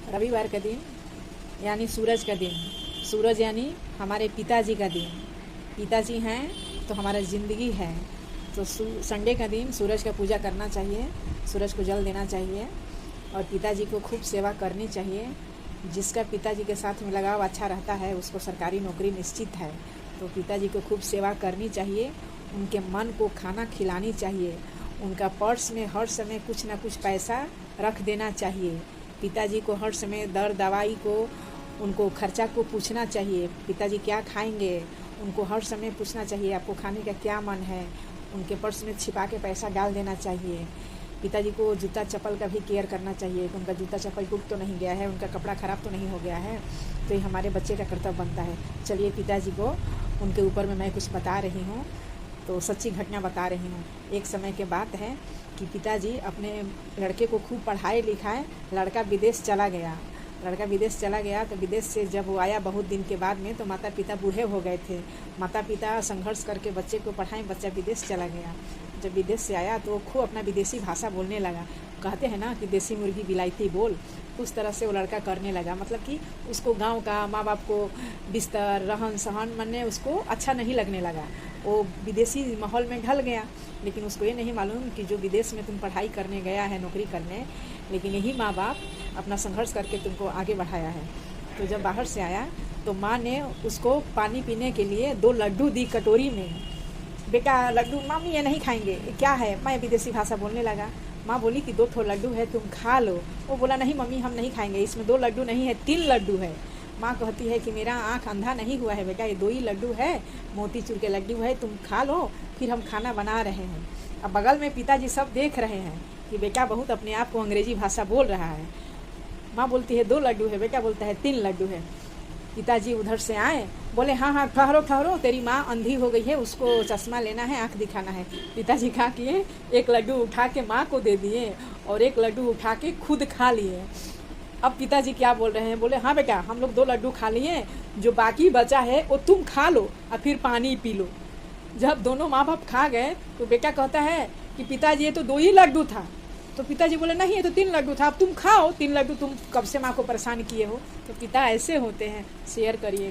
रविवार का दिन यानी सूरज का दिन। सूरज यानी हमारे पिताजी का दिन। पिताजी हैं तो हमारा ज़िंदगी है। तो संडे का दिन सूरज का पूजा करना चाहिए, सूरज को जल देना चाहिए और पिताजी को खूब सेवा करनी चाहिए। जिसका पिताजी के साथ में लगाव अच्छा रहता है उसको सरकारी नौकरी निश्चित है। तो पिताजी को खूब सेवा करनी चाहिए, उनके मन को खाना खिलानी चाहिए, उनका पर्स में हर समय कुछ ना कुछ पैसा रख देना चाहिए। पिताजी को हर समय दर दवाई को उनको खर्चा को पूछना चाहिए, पिताजी क्या खाएंगे उनको हर समय पूछना चाहिए, आपको खाने का क्या मन है। उनके पर्स में छिपा के पैसा डाल देना चाहिए। पिताजी को जूता चप्पल का भी केयर करना चाहिए कि उनका जूता चप्पल टूट तो नहीं गया है, उनका कपड़ा ख़राब तो नहीं हो गया है। तो ये हमारे बच्चे का कर्तव्य बनता है। चलिए पिताजी को उनके ऊपर में मैं कुछ बता रही हूँ, तो सच्ची घटना बता रही हूँ। एक समय के बात है कि पिताजी अपने लड़के को खूब पढ़ाए लिखाए, लड़का विदेश चला गया। तो विदेश से जब वो आया बहुत दिन के बाद में, तो माता पिता बूढ़े हो गए थे। माता पिता संघर्ष करके बच्चे को पढ़ाएं, बच्चा विदेश चला गया। जब विदेश से आया तो वो खूब अपना विदेशी भाषा बोलने लगा। कहते हैं ना कि देसी मुर्गी विलायती बोल, उस तरह से वो लड़का करने लगा। मतलब कि उसको गांव का माँ बाप को बिस्तर रहन सहन मने उसको अच्छा नहीं लगने लगा। वो विदेशी माहौल में ढल गया, लेकिन उसको ये नहीं मालूम कि जो विदेश में तुम पढ़ाई करने गया है, नौकरी करने, लेकिन यही माँ बाप अपना संघर्ष करके तुमको आगे बढ़ाया है। तो जब बाहर से आया तो माँ ने उसको पानी पीने के लिए 2 लड्डू दी कटोरी में। बेटा लड्डू, मम्मी ये नहीं खाएंगे, क्या है? मैं विदेशी भाषा बोलने लगा। माँ बोली कि 2 ठो लड्डू है, तुम खा लो। वो बोला नहीं मम्मी हम नहीं खाएंगे, इसमें 2 लड्डू नहीं है 3 लड्डू है। माँ कहती है कि मेरा आँख अंधा नहीं हुआ है बेटा, ये 2 ही लड्डू है, मोतीचूर के लड्डू है, तुम खा लो, फिर हम खाना बना रहे हैं। अब बगल में पिताजी सब देख रहे हैं कि बेटा बहुत अपने आप को अंग्रेजी भाषा बोल रहा है। माँ बोलती है 2 लड्डू है, बेटा बोलता है 3 लड्डू है। पिताजी उधर से आए, बोले हाँ ठहरो, तेरी माँ अंधी हो गई है, उसको चश्मा लेना है, आँख दिखाना है। पिताजी क्या किए, 1 लड्डू उठा के माँ को दे दिए और 1 लड्डू उठा के खुद खा लिए। अब पिताजी क्या बोल रहे हैं, बोले हाँ बेटा हम लोग 2 लड्डू खा लिए, जो बाकी बचा है वो तुम खा लो और फिर पानी पी लो। जब दोनों माँ बाप खा गए तो बेटा कहता है कि पिताजी ये तो 2 ही लड्डू था। तो पिताजी बोले नहीं ये तो 3 लड्डू था, अब तुम खाओ 3 लड्डू, तुम कब से माँ को परेशान किए हो। तो पिता ऐसे होते हैं। शेयर करिए।